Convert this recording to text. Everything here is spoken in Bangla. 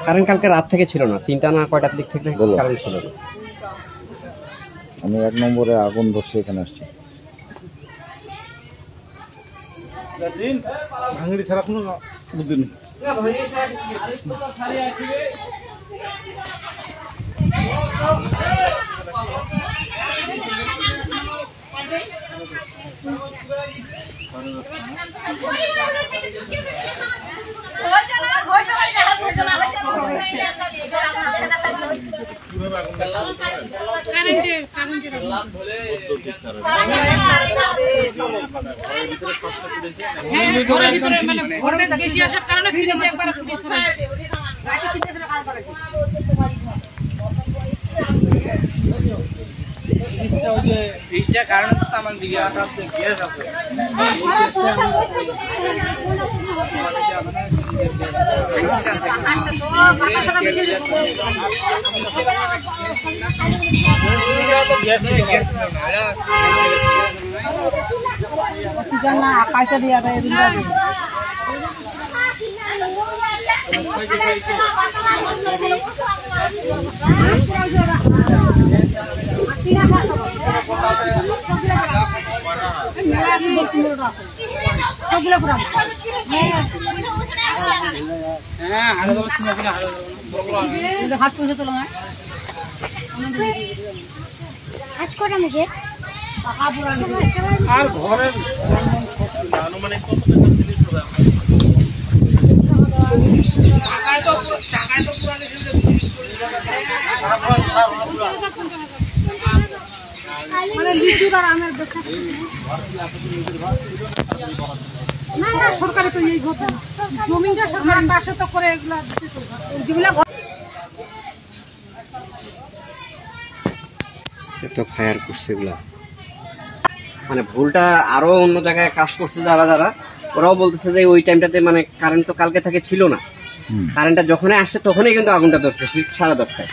কারেন্ট কালকে রাত থেকে ছিল না, 3টা না কয়টার দিক থেকে কারেন্ট ছিল না। আমি 1 নম্বরে আগুন ধরছে এখানে আসছি। ভাঙড়ি ছাড়া কোনো বুদ্ধি নেই। বেশি আসার কারণে ফ্রিজে একবার ফ্রিজ ফ্রিজটা কারণ তো আমার দিকে আছে গ্যাস আছে আকাশে দিয়া দেয় হাত পয়সা তোলা আজ কটা মুখে আর ঘরের আনুমানিক কত টাকা জিনিস হবে মানে লিচুর আর আমের বেচা না না সরকারি তো এই ঘটনা জমিটা সরকার পাশে তো করে এগুলা যেগুলা তো ফায়ার করছে এগুলা, মানে ভুলটা আরো অন্য জায়গায় কাজ করছে যারা যারা, ওরাও বলতেছে যে ওই টাইমটাতে মানে কারেন্ট তো কালকে থেকে ছিল না, কারেন্টটা যখনই আসছে তখনই কিন্তু আগুনটা ধরছে 10:30টায়।